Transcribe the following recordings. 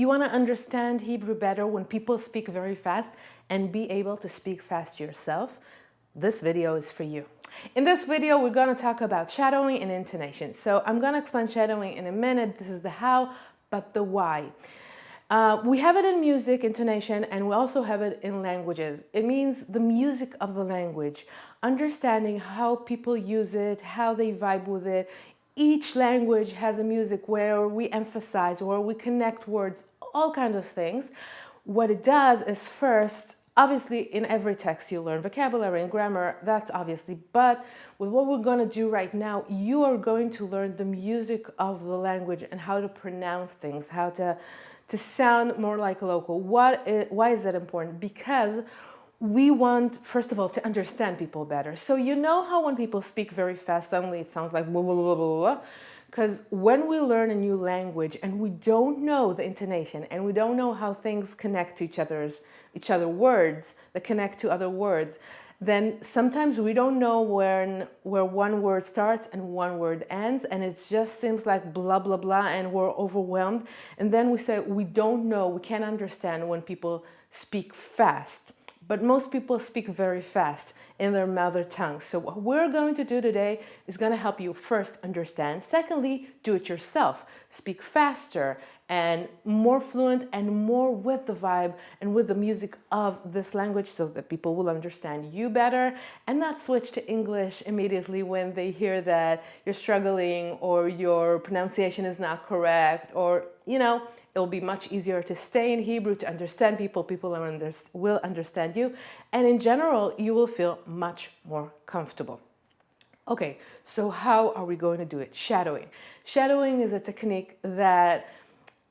You want to understand Hebrew better when people speak very fast and be able to speak fast yourself? This video is for you. In this video, we're going to talk about shadowing and intonation. So I'm going to explain shadowing in a minute. This is the how, but the why. We have it in music, intonation, and we also have it in languages. It means the music of the language, understanding how people use it, how they vibe with it. Each language has a music where we emphasize, where we connect words, all kinds of things. What it does is first, obviously in every text you learn vocabulary and grammar, that's obviously, but with what we're going to do right now, you are going to learn the music of the language and how to pronounce things, how to sound more like a local. Why is that important? Because we want, first of all, to understand people better. So you know how when people speak very fast, suddenly it sounds like blah, blah, blah, blah, blah. Because when we learn a new language and we don't know the intonation and we don't know how things connect to each other words that connect to other words, then sometimes we don't know where one word starts and one word ends, and it just seems like blah, blah, blah, and we're overwhelmed. And then we say we don't know, we can't understand when people speak fast. But most people speak very fast in their mother tongue. So what we're going to do today is going to help you first understand. Secondly, do it yourself. Speak faster and more fluent and more with the vibe and with the music of this language so that people will understand you better and not switch to English immediately when they hear that you're struggling or your pronunciation is not correct, or, you know, it will be much easier to stay in Hebrew, to understand people. People will understand you. And in general, you will feel much more comfortable. Okay, so how are we going to do it? Shadowing. Shadowing is a technique that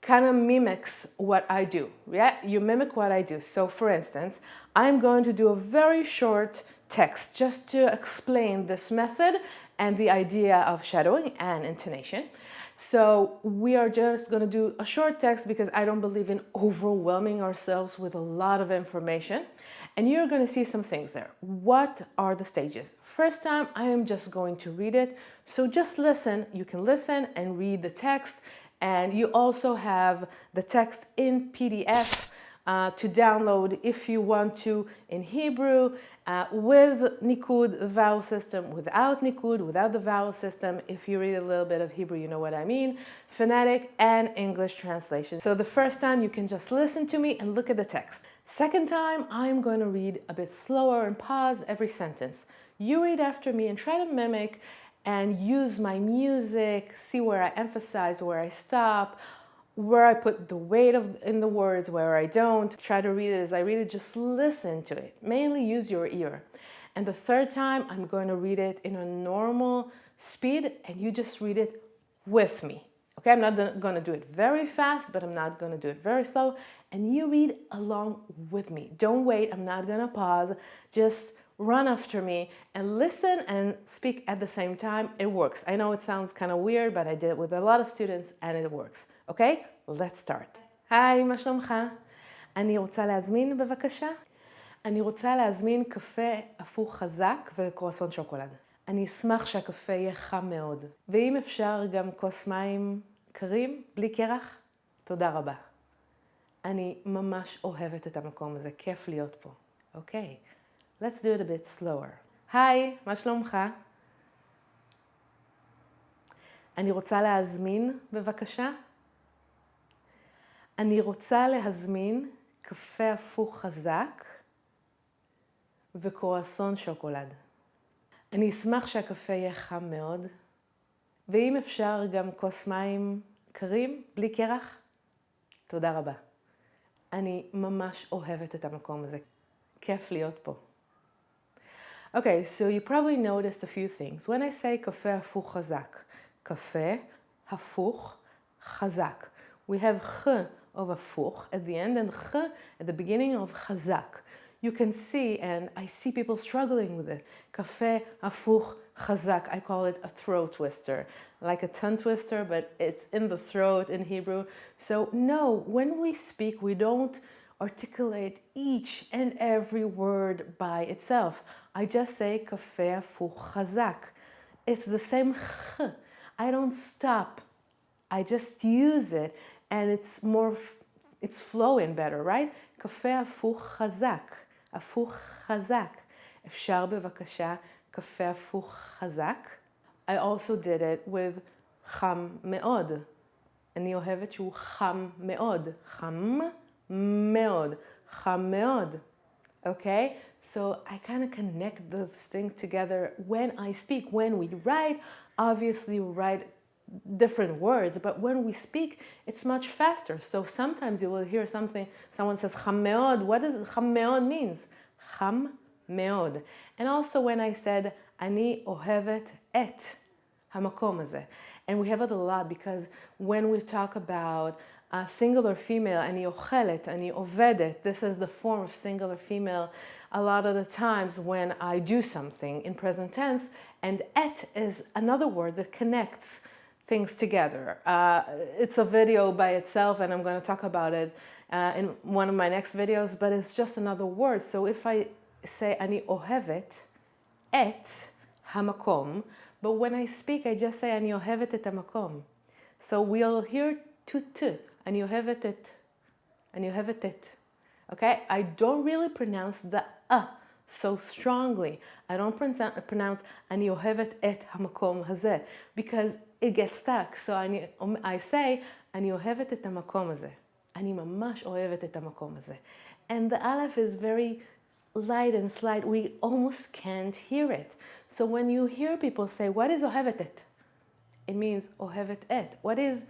kind of mimics what I do. Yeah, you mimic what I do. So for instance, I'm going to do a very short text just to explain this method and the idea of shadowing and intonation. So we are just going to do a short text because I don't believe in overwhelming ourselves with a lot of information. And you're going to see some things there. What are the stages? First time, I am just going to read it. So just listen. You can listen and read the text. And you also have the text in PDF to download if you want to in Hebrew, with Nikud, the vowel system, without Nikud, without the vowel system. If you read a little bit of Hebrew, you know what I mean. Phonetic and English translation. So the first time you can just listen to me and look at the text. Second time, I'm going to read a bit slower and pause every sentence. You read after me and try to mimic and use my music, see where I emphasize, where I stop, where I put the weight in the words, where I don't. Try to read it as I read it, just listen to it. Mainly use your ear. And the third time, I'm going to read it in a normal speed and you just read it with me. Okay, I'm not going to do it very fast, but I'm not going to do it very slow. And you read along with me. Don't wait, I'm not going to pause. Just run after me and listen and speak at the same time. It works. I know it sounds kind of weird, but I did it with a lot of students and it works. Okay, let's start. היי, מה שלומך? אני רוצה להזמין בבקשה. אני רוצה להזמין קפה הפוך חזק וקרואסון שוקולד. אני אשמח שהקפה יהיה חם מאוד. ואם אפשר גם כוס מים קרים, בלי קרח, תודה רבה. אני ממש אוהבת את המקום הזה, כיף להיות פה. אוקיי. Let's do it a bit slower. היי, מה שלומך? אני רוצה להזמין, בבקשה. אני רוצה להזמין קפה הפוך חזק וקרואסון שוקולד. אני אשמח שהקפה יהיה חם מאוד, ואם אפשר גם כוס מים קרים, בלי קרח, תודה רבה. אני ממש אוהבת את המקום הזה, כיף להיות פה. Okay, so you probably noticed a few things. When I say קפה הפוך חזק, קפה הפוך חזק. We have ch of הפוך at the end and ch at the beginning of חזק. You can see, and I see people struggling with it. קפה הפוך חזק. I call it a throat twister, like a tongue twister, but it's in the throat in Hebrew. So no, when we speak, we don't articulate each and every word by itself. I just say קפה הפוך חזק. It's the same ch. I don't stop. I just use it, and it's more it's flowing better, right? קפה הפוך חזק, הפוך חזק. אפשר בבקשה קפה הפוך חזק? I also did it with חם מאוד. אני אוהבת שהוא חם מאוד. חם מאוד. חם מאוד. Okay? So I kind of connect those things together when I speak. When we write, obviously we write different words, but when we speak, it's much faster. So sometimes you will hear something, someone says חם מאוד. What does חם מאוד means? חם מאוד. And also when I said, אני אוהבת את המקום הזה. And we have it a lot because when we talk about singular female, אני אוכלת, אני עובדת, this is the form of singular female a lot of the times when I do something in present tense, and et is another word that connects things together. It's a video by itself and I'm going to talk about it in one of my next videos, but it's just another word. So if I say אני אוהבת את המקום, but when I speak, I just say אני אוהבת את המקום. So we'll hear to. אני אוהבת את. אני אוהבת את. Okay? I don't really pronounce the so strongly. I don't pronounce אני אוהבת את המקום הזה because it gets stuck. So I say אני אוהבת את המקום הזה. אני ממש אוהבת את המקום הזה. And the aleph is very light and slight. We almost can't hear it. So when you hear people say, what is אוהבת את? It means אוהבת את. What is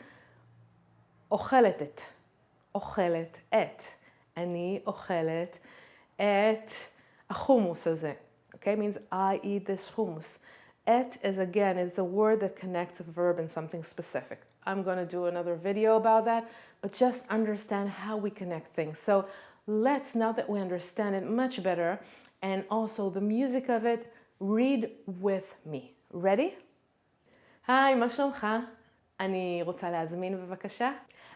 אוכלת את? אוכלת את. אני אוכלת את החומוס הזה. Okay, it means I eat this hummus. Et is again, is a word that connects a verb and something specific. I'm going to do another video about that, but just understand how we connect things. So let's, now that we understand it much better, and also the music of it, read with me. Ready? היי, מה שלומך? אני רוצה להזמין בבקשה.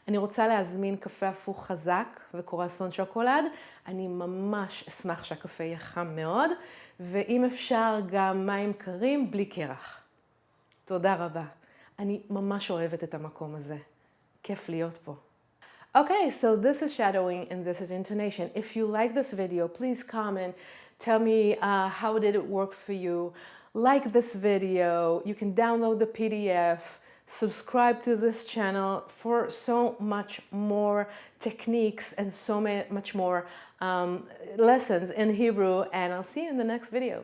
אני רוצה להזמין קפה הפוך חזק וקורסון שוקולד. אני ממש אשמח שהקפה יהיה חם מאוד, ואם אפשר גם מים קרים בלי קרח. תודה רבה. אני ממש אוהבת את המקום הזה. כיף להיות פה. Okay, so this is shadowing and this is intonation. If you like this video, please comment. Tell me how did it work for you. Like this video. You can download the PDF. Subscribe to this channel for so much more techniques and so much more lessons in Hebrew. And I'll see you in the next video.